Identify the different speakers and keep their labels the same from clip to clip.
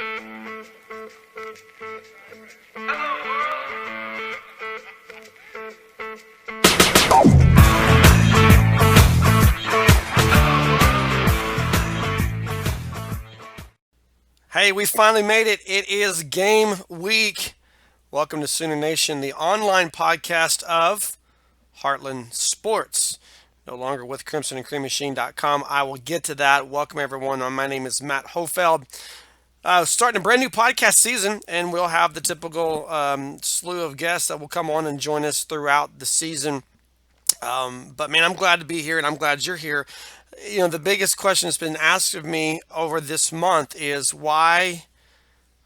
Speaker 1: Hey, we finally made it. It is game week. Welcome to Sooner Nation, the online podcast of Heartland Sports. No longer with crimsonandcreammachine.com. I will get to that. Welcome, everyone. My name is Matt Hofeld. Starting a brand new podcast season, and we'll have the typical slew of guests that will come on and join us throughout the season. But man, I'm glad to be here, and I'm glad you're here. The biggest question that's been asked of me over this month is why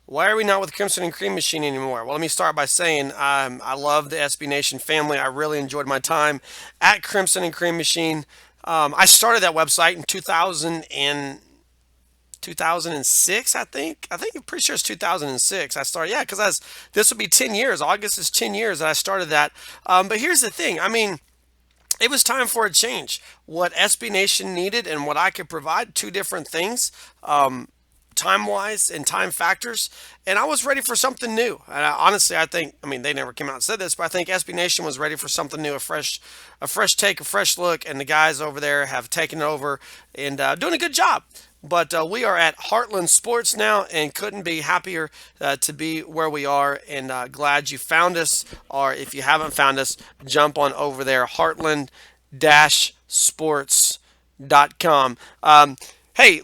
Speaker 1: are we not with Crimson and Cream Machine anymore? Well, let me start by saying I love the SB Nation family. I really enjoyed my time at Crimson and Cream Machine. I started that website in 2006, I think. I'm pretty sure it's 2006. I started, yeah, because this will be 10 years. August is 10 years that I started that. But here's the thing. It was time for a change. What SB Nation needed and what I could provide, two different things, time wise and time factors. And I was ready for something new. And honestly, they never came out and said this, but I think SB Nation was ready for something new, a fresh take, a fresh look. And the guys over there have taken over and doing a good job. But we are at Heartland Sports now and couldn't be happier to be where we are, and glad you found us. Or if you haven't found us, jump on over there, heartland-sports.com. Hey,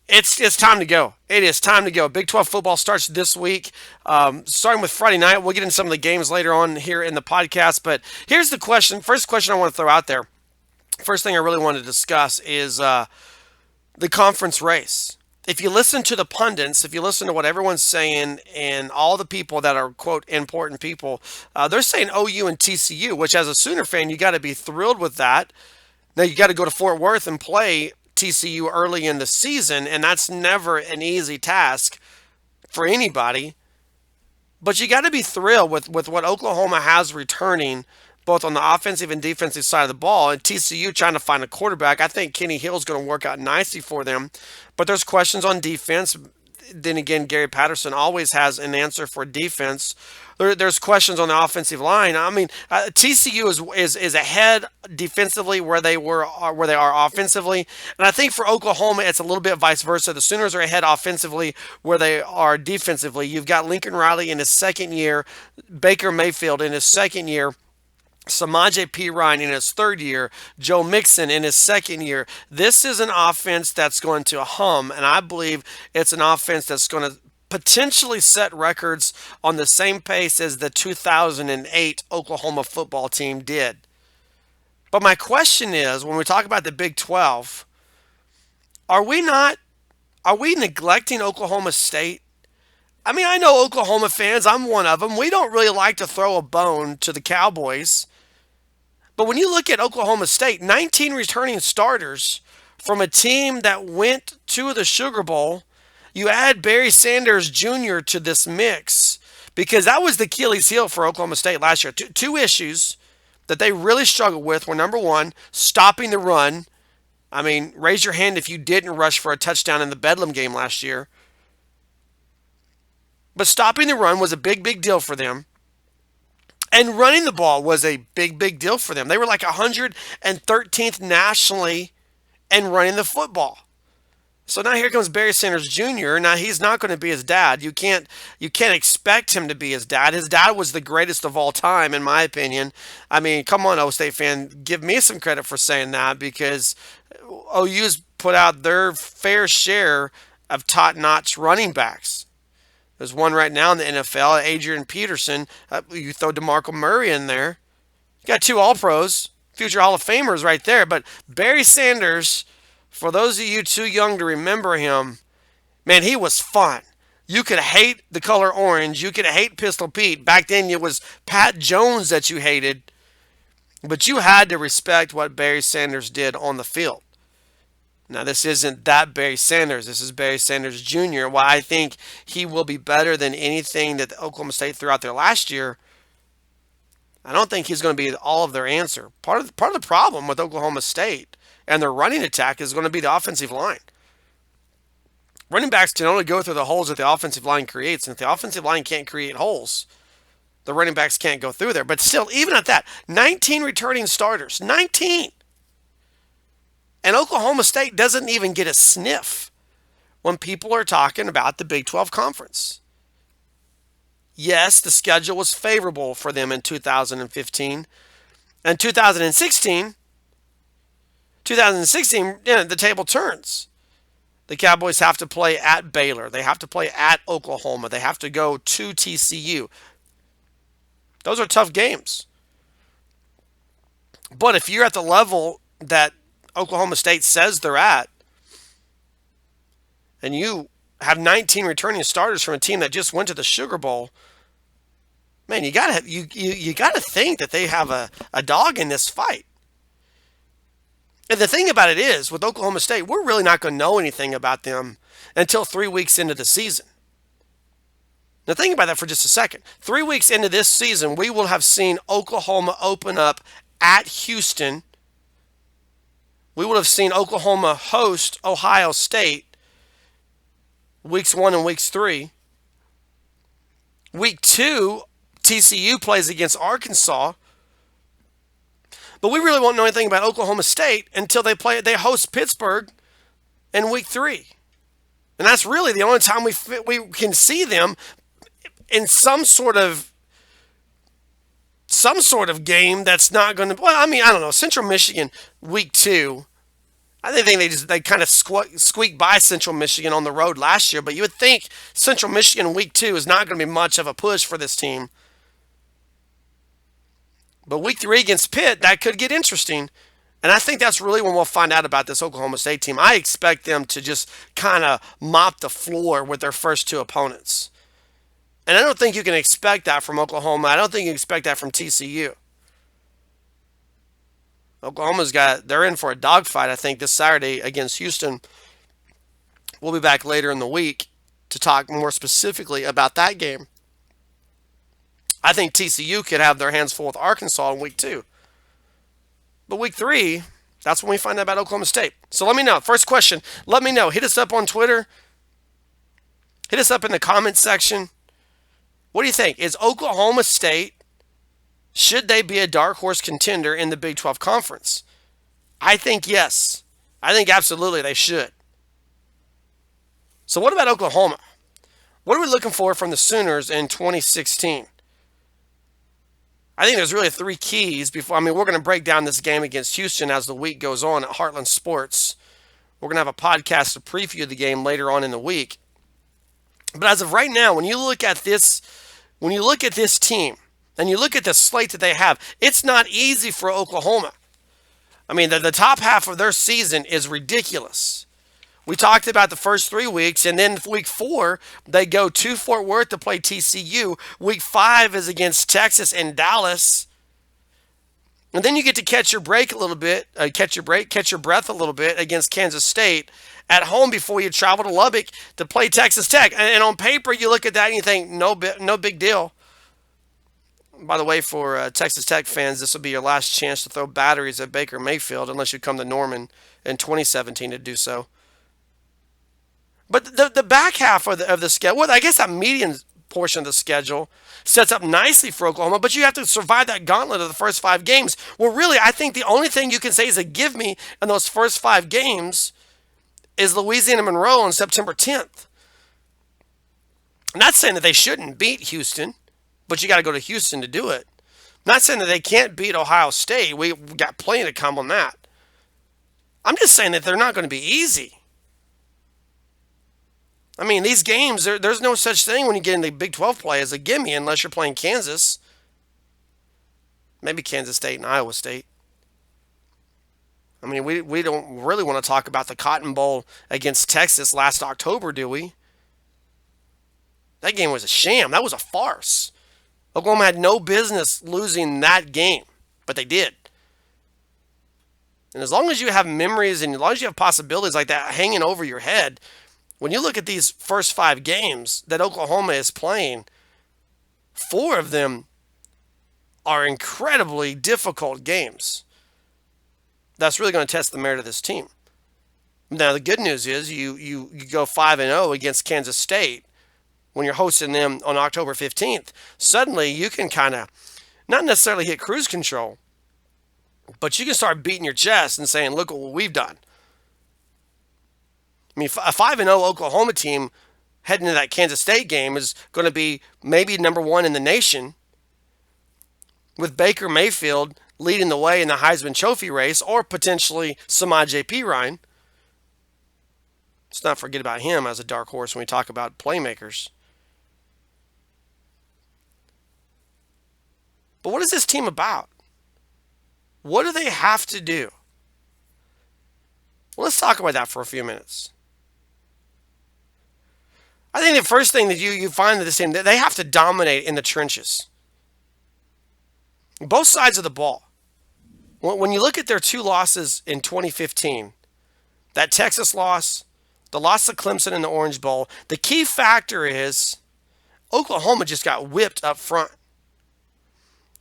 Speaker 1: it's time to go. It is time to go. Big 12 football starts this week, starting with Friday night. We'll get into some of the games later on here in the podcast. But here's the question. First question I want to throw out there. First thing I really want to discuss is the conference race. If you listen to the pundits, if you listen to what everyone's saying and all the people that are, quote, important people, they're saying OU and TCU, which as a Sooner fan, you got to be thrilled with that. Now, you got to go to Fort Worth and play TCU early in the season, and that's never an easy task for anybody. But you got to be thrilled with what Oklahoma has returning, both on the offensive and defensive side of the ball, and TCU trying to find a quarterback. I think Kenny Hill's going to work out nicely for them, but there's questions on defense. Then again, Gary Patterson always has an answer for defense. There's questions on the offensive line. TCU is ahead defensively where they are offensively, and I think for Oklahoma it's a little bit vice versa. The Sooners are ahead offensively where they are defensively. You've got Lincoln Riley in his second year, Baker Mayfield in his second year, Samaje Perine in his third year, Joe Mixon in his second year. This is an offense that's going to hum, and I believe it's an offense that's going to potentially set records on the same pace as the 2008 Oklahoma football team did. But my question is, when we talk about the Big 12, are we neglecting Oklahoma State? I know Oklahoma fans, I'm one of them. We don't really like to throw a bone to the Cowboys. But when you look at Oklahoma State, 19 returning starters from a team that went to the Sugar Bowl, you add Barry Sanders Jr. to this mix because that was the Achilles heel for Oklahoma State last year. Two issues that they really struggled with were, number one, stopping the run. Raise your hand if you didn't rush for a touchdown in the Bedlam game last year. But stopping the run was a big, big deal for them. And running the ball was a big, big deal for them. They were like 113th nationally in running the football. So now here comes Barry Sanders Jr. Now he's not going to be his dad. You can't expect him to be his dad. His dad was the greatest of all time, in my opinion. Come on, O State fan, give me some credit for saying that because OU's put out their fair share of top-notch running backs. There's one right now in the NFL, Adrian Peterson. You throw DeMarco Murray in there. You got two All-Pros, future Hall of Famers right there. But Barry Sanders, for those of you too young to remember him, man, he was fun. You could hate the color orange. You could hate Pistol Pete. Back then it was Pat Jones that you hated. But you had to respect what Barry Sanders did on the field. Now, this isn't that Barry Sanders. This is Barry Sanders Jr. While I think he will be better than anything that Oklahoma State threw out there last year, I don't think he's going to be all of their answer. Part of the problem with Oklahoma State and their running attack is going to be the offensive line. Running backs can only go through the holes that the offensive line creates, and if the offensive line can't create holes, the running backs can't go through there. But still, even at that, 19 returning starters, 19. And Oklahoma State doesn't even get a sniff when people are talking about the Big 12 Conference. Yes, the schedule was favorable for them in 2015. And 2016, the table turns. The Cowboys have to play at Baylor. They have to play at Oklahoma. They have to go to TCU. Those are tough games. But if you're at the level that Oklahoma State says they're at, and you have 19 returning starters from a team that just went to the Sugar Bowl, man, you gotta think that they have a dog in this fight. And the thing about it is, with Oklahoma State, we're really not going to know anything about them until 3 weeks into the season. Now think about that for just a second. 3 weeks into this season, we will have seen Oklahoma open up at Houston. We would have seen Oklahoma host Ohio State weeks 1 and weeks 3. Week 2, TCU plays against Arkansas. But we really won't know anything about Oklahoma State until they host Pittsburgh in week 3. And that's really the only time we can see them in some sort of game that's not going to. Well, I mean, I don't know. Central Michigan week 2. I think they kind of squeaked by Central Michigan on the road last year, but you would think Central Michigan week 2 is not going to be much of a push for this team. But week 3 against Pitt, that could get interesting. And I think that's really when we'll find out about this Oklahoma State team. I expect them to just kind of mop the floor with their first 2 opponents. And I don't think you can expect that from Oklahoma. I don't think you can expect that from TCU. They're in for a dogfight, I think, this Saturday against Houston. We'll be back later in the week to talk more specifically about that game. I think TCU could have their hands full with Arkansas in week 2. But week 3, that's when we find out about Oklahoma State. So let me know. First question, let me know. Hit us up on Twitter. Hit us up in the comments section. What do you think? Is Oklahoma State, should they be a dark horse contender in the Big 12 Conference? I think yes. I think absolutely they should. So what about Oklahoma? What are we looking for from the Sooners in 2016? I think there's really 3 keys we're going to break down this game against Houston as the week goes on at Heartland Sports. We're going to have a podcast to preview the game later on in the week. But as of right now, when you look at this team and you look at the slate that they have, it's not easy for Oklahoma. I mean, the top half of their season is ridiculous. We talked about the first 3 weeks, and then week 4, they go to Fort Worth to play TCU. Week 5 is against Texas and Dallas. And then you get to catch your breath a little bit against Kansas State at home before you travel to Lubbock to play Texas Tech. And on paper, you look at that and you think, no big deal. By the way, for Texas Tech fans, this will be your last chance to throw batteries at Baker Mayfield unless you come to Norman in 2017 to do so. But the back half of the schedule, well, I guess that median portion of the schedule sets up nicely for Oklahoma, but you have to survive that gauntlet of the first 5 games. Well, really, I think the only thing you can say is a give me in those first 5 games is Louisiana Monroe on September 10th. I'm not saying that they shouldn't beat Houston, but you got to go to Houston to do it. I'm not saying that they can't beat Ohio State. We got plenty to come on that. I'm just saying that they're not going to be easy. I mean, these games, there's no such thing when you get into Big 12 play as a gimme unless you're playing Kansas. Maybe Kansas State and Iowa State. I mean, we don't really want to talk about the Cotton Bowl against Texas last October, do we? That game was a sham. That was a farce. Oklahoma had no business losing that game, but they did. And as long as you have memories and as long as you have possibilities like that hanging over your head, when you look at these first 5 games that Oklahoma is playing, 4 of them are incredibly difficult games. That's really going to test the merit of this team. Now the good news is you go 5-0 against Kansas State when you're hosting them on October 15th. Suddenly you can kind of not necessarily hit cruise control, but you can start beating your chest and saying, "Look at what we've done." I mean, a 5-0 Oklahoma team heading into that Kansas State game is going to be maybe number one in the nation, with Baker Mayfield leading the way in the Heisman Trophy race, or potentially Samaje Perine. Let's not forget about him as a dark horse when we talk about playmakers. But what is this team about? What do they have to do? Well, let's talk about that for a few minutes. I think the first thing that you find that this team, they have to dominate in the trenches. Both sides of the ball. When you look at their two losses in 2015, that Texas loss, the loss to Clemson in the Orange Bowl, the key factor is Oklahoma just got whipped up front.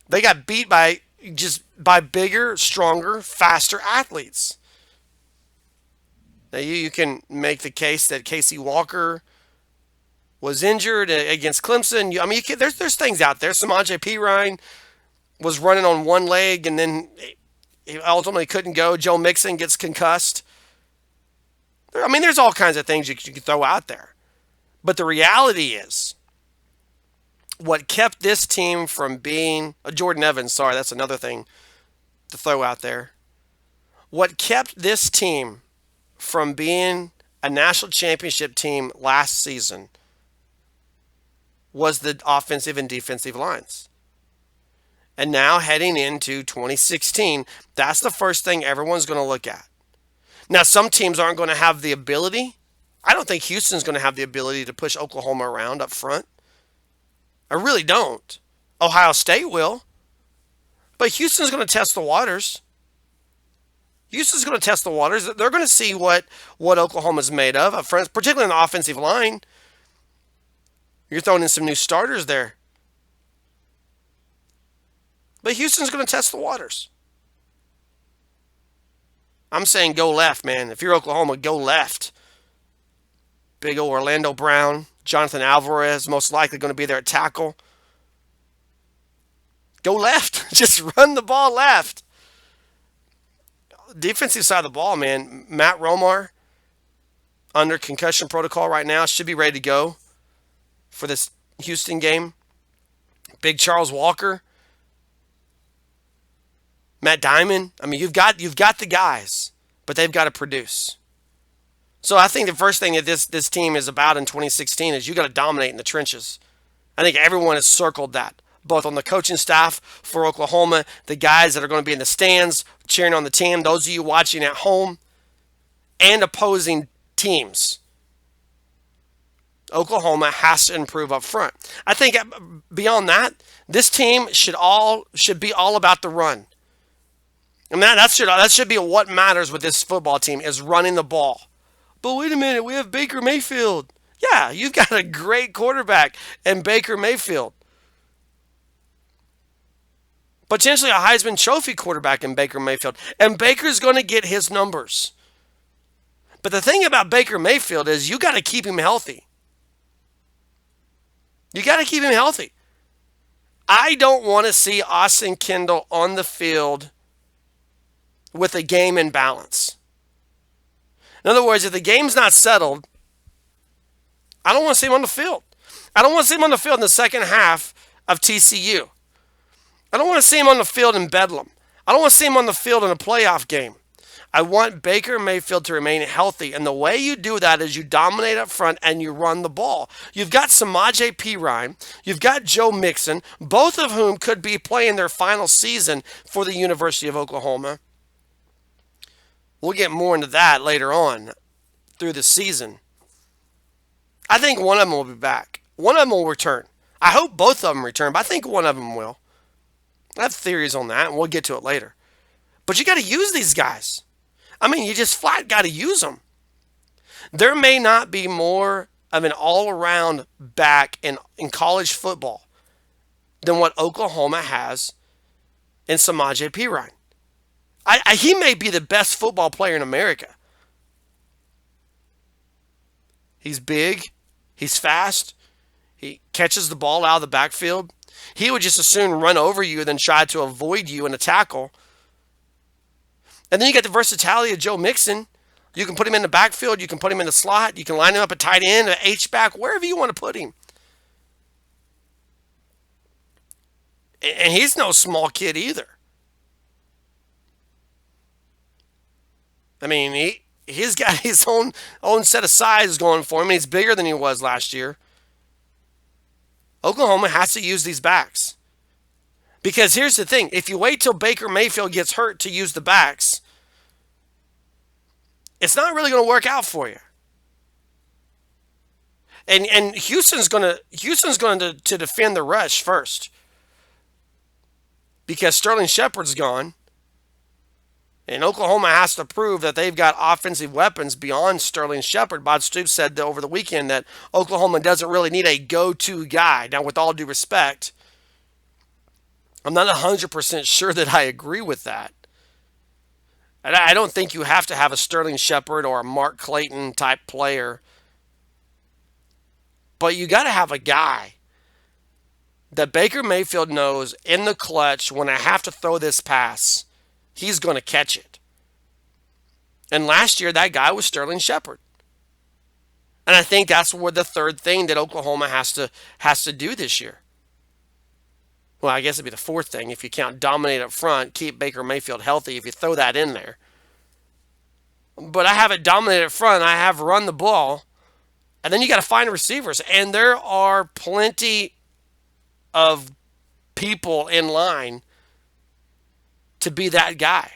Speaker 1: They got beat by bigger, stronger, faster athletes. Now you can make the case that Casey Walker was injured against Clemson. I mean, there's things out there. Samaje Perine was running on one leg and then he ultimately couldn't go. Joe Mixon gets concussed. I mean, there's all kinds of things you can throw out there. But the reality is, what kept this team from being Jordan Evans, sorry, that's another thing to throw out there. What kept this team from being a national championship team last season was the offensive and defensive lines. And now heading into 2016, that's the first thing everyone's going to look at. Now, some teams aren't going to have the ability. I don't think Houston's going to have the ability to push Oklahoma around up front. I really don't. Ohio State will. But Houston's going to test the waters. Houston's going to test the waters. They're going to see what Oklahoma's made of, particularly on the offensive line. You're throwing in some new starters there. But Houston's going to test the waters. I'm saying go left, man. If you're Oklahoma, go left. Big old Orlando Brown, Jonathan Alvarez, most likely going to be there at tackle. Go left. Just run the ball left. Defensive side of the ball, man. Matt Romar, under concussion protocol right now, should be ready to go for this Houston game. Big Charles Walker, Matt Diamond. I mean, you've got the guys, but they've got to produce. So I think the first thing that this team is about in 2016 is you got to dominate in the trenches. I think everyone has circled that, both on the coaching staff for Oklahoma, the guys that are going to be in the stands cheering on the team, those of you watching at home, and opposing teams. Oklahoma has to improve up front. I think beyond that, this team should be all about the run. And that should be what matters with this football team is running the ball. But wait a minute, we have Baker Mayfield. Yeah, you've got a great quarterback and Baker Mayfield. Potentially a Heisman Trophy quarterback in Baker Mayfield. And Baker's going to get his numbers. But the thing about Baker Mayfield is you got to keep him healthy. You got to keep him healthy. I don't want to see Austin Kendall on the field with a game in balance. In other words, if the game's not settled, I don't want to see him on the field. I don't want to see him on the field in the second half of TCU. I don't want to see him on the field in Bedlam. I don't want to see him on the field in a playoff game. I want Baker Mayfield to remain healthy. And the way you do that is you dominate up front and you run the ball. You've got Samaje Perine. You've got Joe Mixon, both of whom could be playing their final season for the University of Oklahoma. We'll get more into that later on through the season. I think one of them will be back. One of them will return. I hope both of them return, but I think one of them will. I have theories on that, and we'll get to it later. But you got to use these guys. I mean, you just flat got to use them. There may not be more of an all-around back in college football than what Oklahoma has in Samaje Perine. He may be the best football player in America. He's big. He's fast. He catches the ball out of the backfield. He would just as soon run over you than try to avoid you in a tackle. And then you got the versatility of Joe Mixon. You can put him in the backfield. You can put him in the slot. You can line him up at tight end, an H-back, wherever you want to put him. And he's no small kid either. I mean, he's got his own set of size going for him. And he's bigger than he was last year. Oklahoma has to use these backs. Because here's the thing. If you wait till Baker Mayfield gets hurt to use the backs, it's not really going to work out for you. And Houston's going to defend the rush first. Because Sterling Shepard's gone. And Oklahoma has to prove that they've got offensive weapons beyond Sterling Shepard. Bob Stoops said over the weekend that Oklahoma doesn't really need a go-to guy. Now, with all due respect, I'm not 100% sure that I agree with that. And I don't think you have to have a Sterling Shepard or a Mark Clayton type player. But you got to have a guy that Baker Mayfield knows in the clutch when I have to throw this pass, he's going to catch it. And last year, that guy was Sterling Shepard. And I think that's where the third thing that Oklahoma has to do this year. Well, I guess it'd be the fourth thing if you count dominate up front, keep Baker Mayfield healthy, if you throw that in there. But I have it dominate up front, I have run the ball, and then you got to find receivers. And there are plenty of people in line to be that guy.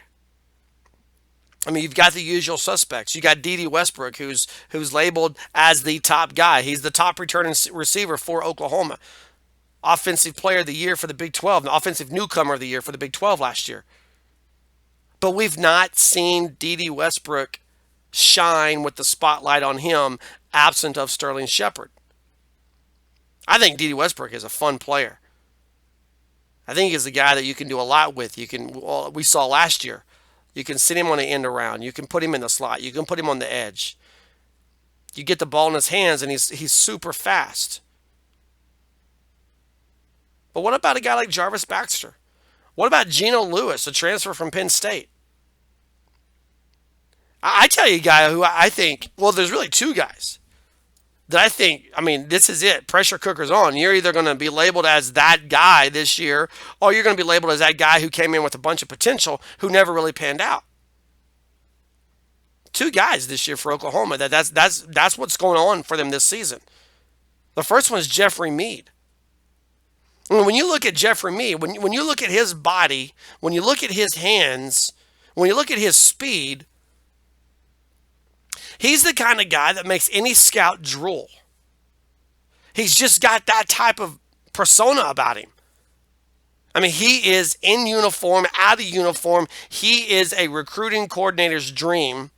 Speaker 1: I mean, you've got the usual suspects. You got Dede Westbrook, who's labeled as the top guy. He's the top returning receiver for Oklahoma. Offensive player of the year for the Big 12, the offensive newcomer of the year for the Big 12 last year. But we've not seen Dede Westbrook shine with the spotlight on him absent of Sterling Shepard. I think Dede Westbrook is a fun player. I think he's a guy that you can do a lot with. We saw last year. You can sit him on the end around. You can put him in the slot. You can put him on the edge. You get the ball in his hands, and he's super fast. But what about a guy like Jarvis Baxter? What about Geno Lewis, a transfer from Penn State? I tell you a guy who I think, well, there's really two guys that I think, I mean, this is it. Pressure cooker's on. You're either going to be labeled as that guy this year, or you're going to be labeled as that guy who came in with a bunch of potential who never really panned out. Two guys this year for Oklahoma. That's what's going on for them this season. The first one is Jeffrey Mead. When you look at Jeffrey Mead, when you look at his body, when you look at his hands, when you look at his speed, he's the kind of guy that makes any scout drool. He's just got that type of persona about him. I mean, he is in uniform, out of uniform. He is a recruiting coordinator's dream,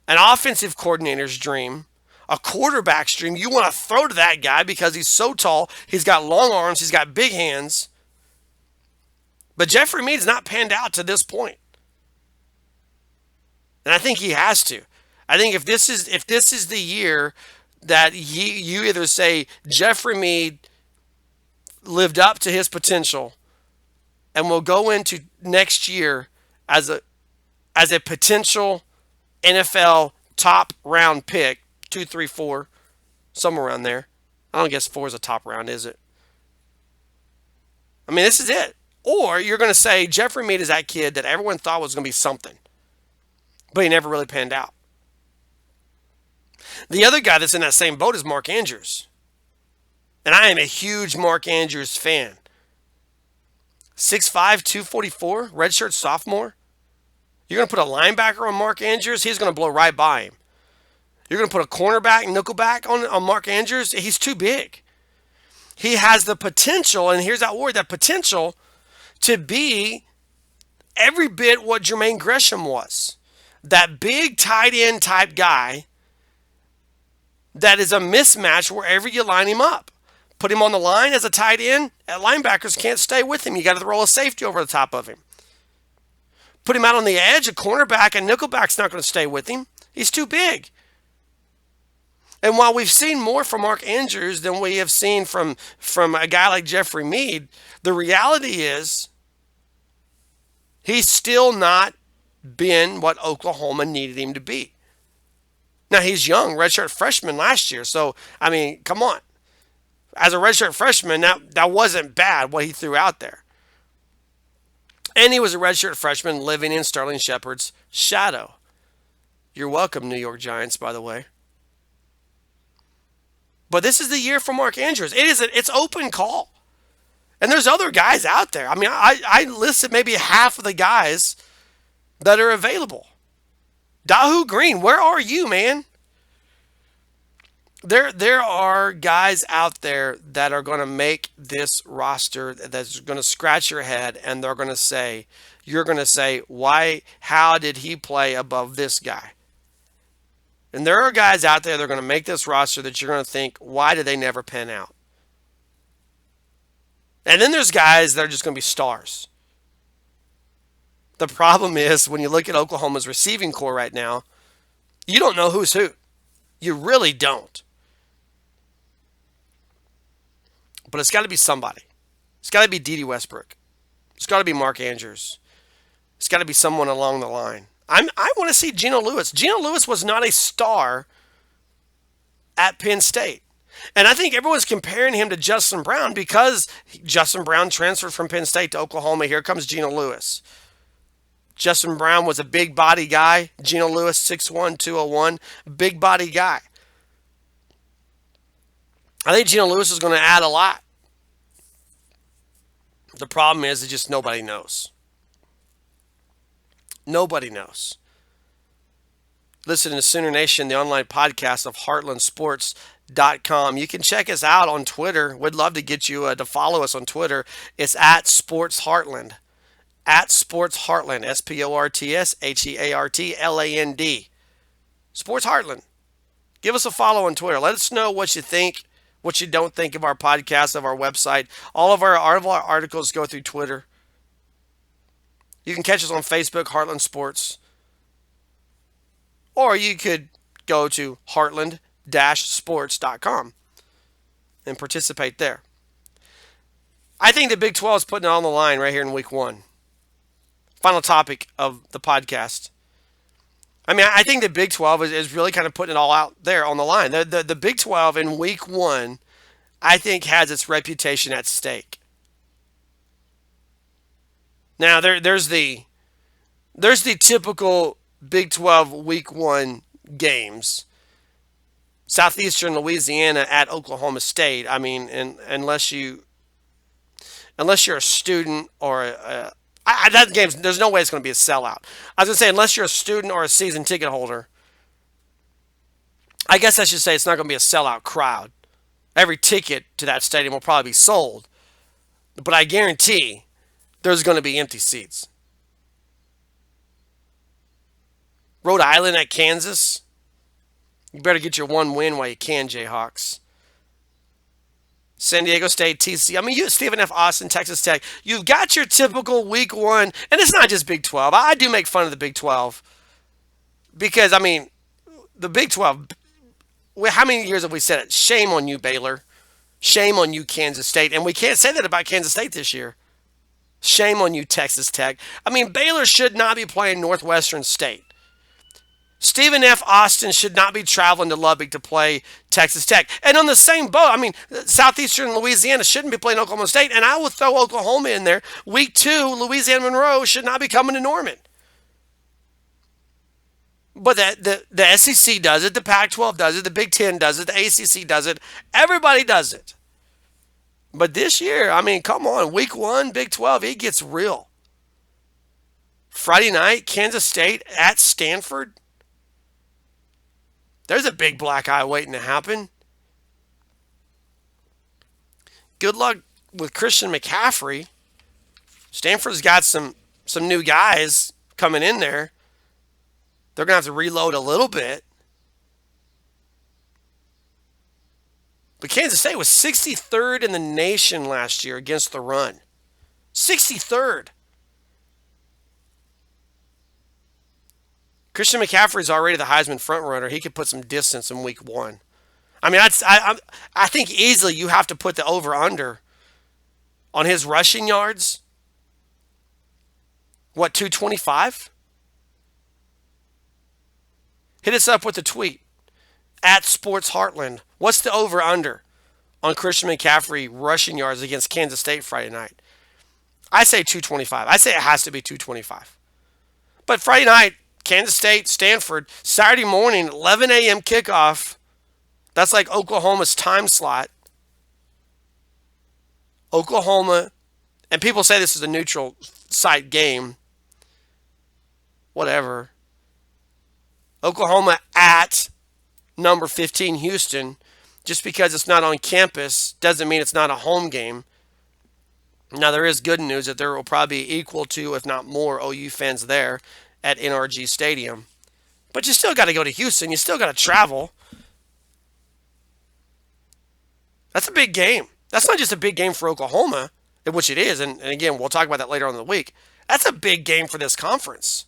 Speaker 1: an offensive coordinator's dream, a quarterback's dream. You want to throw to that guy because he's so tall. He's got long arms. He's got big hands. But Jeffrey Mead's not panned out to this point. And I think he has to. I think if this is the year that you either say Jeffrey Mead lived up to his potential and will go into next year as a potential NFL top round pick, 2, 3, 4, somewhere around there. I don't guess 4 is a top round, is it? I mean, this is it. Or you're going to say Jeffrey Mead is that kid that everyone thought was going to be something, but he never really panned out. The other guy that's in that same boat is Mark Andrews. And I am a huge Mark Andrews fan. 6'5", 244, redshirt sophomore. You're going to put a linebacker on Mark Andrews, he's going to blow right by him. You're going to put a cornerback, nickelback on Mark Andrews, he's too big. He has the potential, and here's that word, that potential to be every bit what Jermaine Gresham was. That big tight end type guy that is a mismatch wherever you line him up. Put him on the line as a tight end, linebackers can't stay with him. You got to throw a safety over the top of him. Put him out on the edge, a cornerback, and nickelback's not going to stay with him. He's too big. And while we've seen more from Mark Andrews than we have seen from a guy like Jeffrey Mead, the reality is he's still not been what Oklahoma needed him to be. Now he's young, redshirt freshman last year. So I mean, come on. As a redshirt freshman, that wasn't bad what he threw out there. And he was a redshirt freshman living in Sterling Shepard's shadow. You're welcome, New York Giants, by the way. But this is the year for Mark Andrews. It's open call. And there's other guys out there. I mean, I listed maybe half of the guys that are available. Dahu Green, where are you, man? There are guys out there that are going to make this roster that's going to scratch your head, and you're going to say, why, how did he play above this guy? And there are guys out there that are going to make this roster that you're going to think, why did they never pan out? And then there's guys that are just going to be stars. The problem is when you look at Oklahoma's receiving core right now, you don't know who's who. You really don't. But it's got to be somebody. It's got to be Dede Westbrook. It's got to be Mark Andrews. It's got to be someone along the line. I want to see Geno Lewis. Geno Lewis was not a star at Penn State. And I think everyone's comparing him to Justin Brown because Justin Brown transferred from Penn State to Oklahoma. Here comes Geno Lewis. Justin Brown was a big body guy. Geno Lewis, 6'1", 201, big body guy. I think Geno Lewis is going to add a lot. The problem is that just nobody knows. Nobody knows. Listen to Sooner Nation, the online podcast of HeartlandSports.com. You can check us out on Twitter. We'd love to get you to follow us on Twitter. It's at Sports Heartland. At Sports Heartland. SportsHeartland. Sports Heartland. Give us a follow on Twitter. Let us know what you think, what you don't think of our podcast, of our website. All of our articles go through Twitter. You can catch us on Facebook, Heartland Sports. Or you could go to heartland-sports.com and participate there. I think the Big 12 is putting it on the line right here in week one. Final topic of the podcast. I mean, I think the Big 12 is really kind of putting it all out there on the line. The Big 12 in week one, I think, has its reputation at stake. Now, there's the typical Big 12 week one games. Southeastern Louisiana at Oklahoma State. I mean, unless you're a student or that game, there's no way it's going to be a sellout. I was going to say, unless you're a student or a season ticket holder, I guess I should say it's not going to be a sellout crowd. Every ticket to that stadium will probably be sold. But I guarantee there's going to be empty seats. Rhode Island at Kansas. You better get your one win while you can, Jayhawks. San Diego State, TCU. I mean, Stephen F. Austin, Texas Tech. You've got your typical week one. And it's not just Big 12. I do make fun of the Big 12. Because, I mean, the Big 12, how many years have we said it? Shame on you, Baylor. Shame on you, Kansas State. And we can't say that about Kansas State this year. Shame on you, Texas Tech. I mean, Baylor should not be playing Northwestern State. Stephen F. Austin should not be traveling to Lubbock to play Texas Tech. And on the same boat, I mean, Southeastern Louisiana shouldn't be playing Oklahoma State. And I will throw Oklahoma in there. Week 2, Louisiana Monroe should not be coming to Norman. But the SEC does it. The Pac-12 does it. The Big Ten does it. The ACC does it. Everybody does it. But this year, I mean, come on. Week 1, Big 12, it gets real. Friday night, Kansas State at Stanford. There's a big black eye waiting to happen. Good luck with Christian McCaffrey. Stanford's got some new guys coming in there. They're going to have to reload a little bit. But Kansas State was 63rd in the nation last year against the run. 63rd. Christian McCaffrey's already the Heisman frontrunner. He could put some distance in week 1. I mean, I think easily you have to put the over under on his rushing yards. What, 225? Hit us up with a tweet at Sports Heartland. What's the over under on Christian McCaffrey rushing yards against Kansas State Friday night? I say 225. I say it has to be 225. But Friday night, Kansas State, Stanford, Saturday morning, 11 a.m. kickoff. That's like Oklahoma's time slot. Oklahoma, and people say this is a neutral site game. Whatever. Oklahoma at number 15 Houston. Just because it's not on campus doesn't mean it's not a home game. Now, there is good news that there will probably be equal to, if not more, OU fans there at NRG Stadium. But you still got to go to Houston. You still got to travel. That's a big game. That's not just a big game for Oklahoma, which it is. And again, we'll talk about that later on in the week. That's a big game for this conference.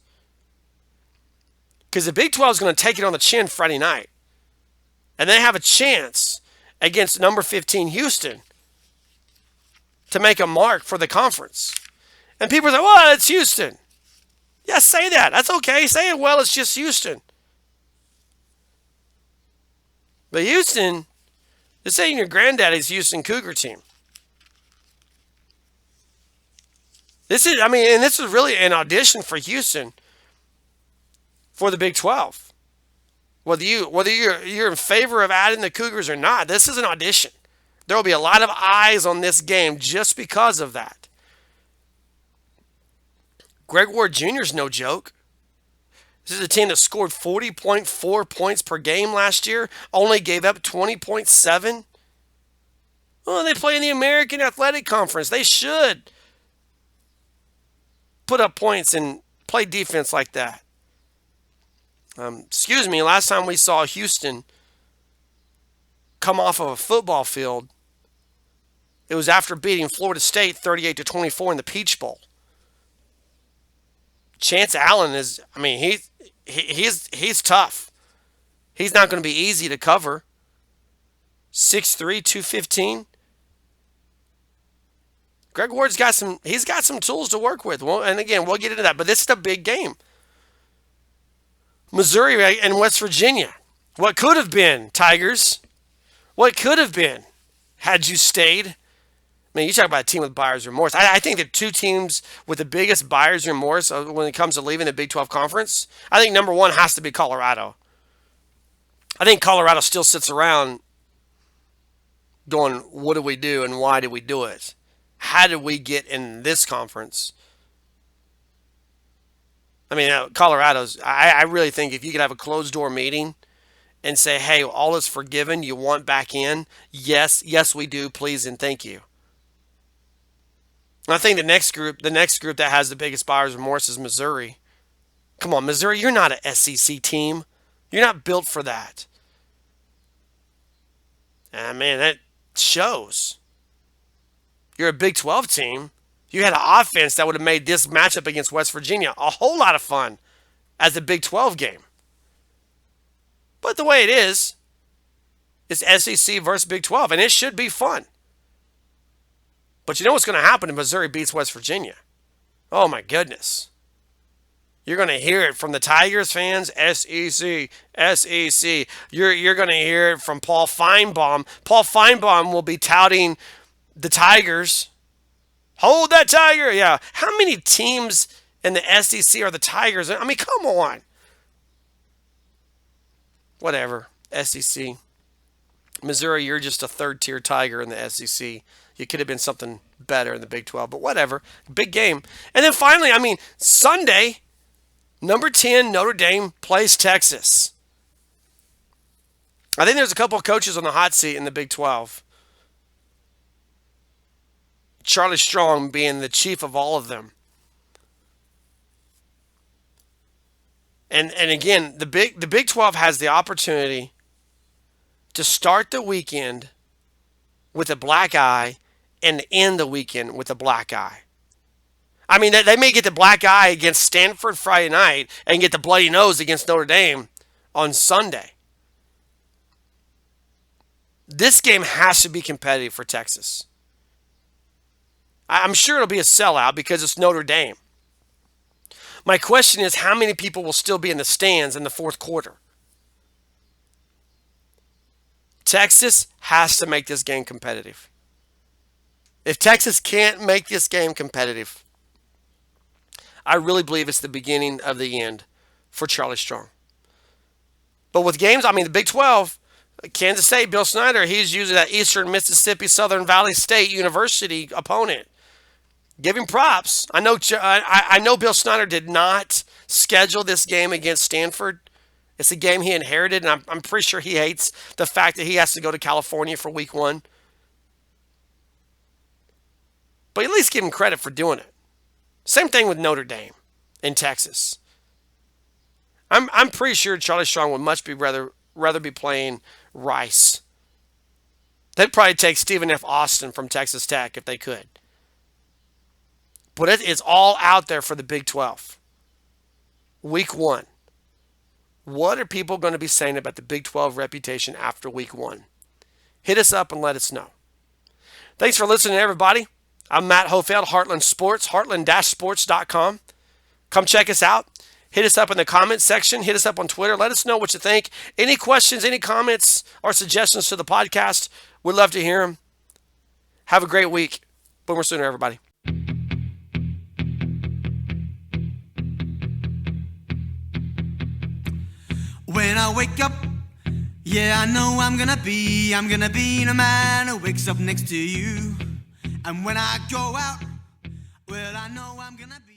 Speaker 1: Because the Big 12 is going to take it on the chin Friday night. And they have a chance against number 15 Houston to make a mark for the conference. And people say, well, it's Houston. Yeah, say that. That's okay. Say it well, it's just Houston. But Houston, this ain't your granddaddy's Houston Cougar team. This is really an audition for Houston for the Big 12. Whether you're in favor of adding the Cougars or not, this is an audition. There will be a lot of eyes on this game just because of that. Greg Ward Jr. is no joke. This is a team that scored 40.4 points per game last year, only gave up 20.7. Well, they play in the American Athletic Conference. They should put up points and play defense like that. Last time we saw Houston come off of a football field, it was after beating Florida State 38-24 in the Peach Bowl. Chance Allen he's tough. He's not going to be easy to cover. 6'3", 215. Greg Ward's got some tools to work with. Well, and again, we'll get into that, but this is a big game. Missouri and West Virginia. What could have been, Tigers? What could have been had you stayed? I mean, you talk about a team with buyer's remorse. I think the two teams with the biggest buyer's remorse when it comes to leaving the Big 12 Conference, I think number one has to be Colorado. I think Colorado still sits around going, what do we do and why did we do it? How did we get in this conference? I mean, I really think if you could have a closed door meeting and say, hey, all is forgiven, you want back in? Yes, we do, please and thank you. And I think the next group that has the biggest buyer's remorse is Missouri. Come on, Missouri, you're not an SEC team. You're not built for that. And man, that shows. You're a Big 12 team. You had an offense that would have made this matchup against West Virginia a whole lot of fun as a Big 12 game. But the way it is, it's SEC versus Big 12, and it should be fun. But you know what's going to happen if Missouri beats West Virginia? Oh, my goodness. You're going to hear it from the Tigers fans, SEC, SEC. You're going to hear it from Paul Feinbaum. Paul Feinbaum will be touting the Tigers. Hold that Tiger. Yeah. How many teams in the SEC are the Tigers? I mean, come on. Whatever. SEC. Missouri, you're just a third-tier Tiger in the SEC. You could have been something better in the Big 12, but whatever. Big game. And then finally, Sunday, number 10, Notre Dame plays Texas. I think there's a couple of coaches on the hot seat in the Big 12. Charlie Strong being the chief of all of them. And again, the Big 12 has the opportunity to start the weekend with a black eye and end the weekend with a black eye. I mean, they may get the black eye against Stanford Friday night and get the bloody nose against Notre Dame on Sunday. This game has to be competitive for Texas. I'm sure it'll be a sellout because it's Notre Dame. My question is, how many people will still be in the stands in the fourth quarter? Texas has to make this game competitive. If Texas can't make this game competitive, I really believe it's the beginning of the end for Charlie Strong. But with games, I mean, the Big 12, Kansas State, Bill Snyder, he's using that Eastern Mississippi Southern Valley State University opponent. Give him props. I know Bill Snyder did not schedule this game against Stanford. It's a game he inherited, and I'm pretty sure he hates the fact that he has to go to California for week one. But at least give him credit for doing it. Same thing with Notre Dame in Texas. I'm pretty sure Charlie Strong would much rather be playing Rice. They'd probably take Stephen F. Austin from Texas Tech if they could. But it's all out there for the Big 12. Week one. What are people going to be saying about the Big 12 reputation after week one? Hit us up and let us know. Thanks for listening, everybody. I'm Matt Hofeld, Heartland Sports, heartland-sports.com. Come check us out. Hit us up in the comments section. Hit us up on Twitter. Let us know what you think. Any questions, any comments, or suggestions to the podcast, we'd love to hear them. Have a great week. Boomer Sooner, everybody.
Speaker 2: When I wake up, yeah, I know I'm gonna be the man who wakes up next to you. And when I go out, well, I know I'm gonna be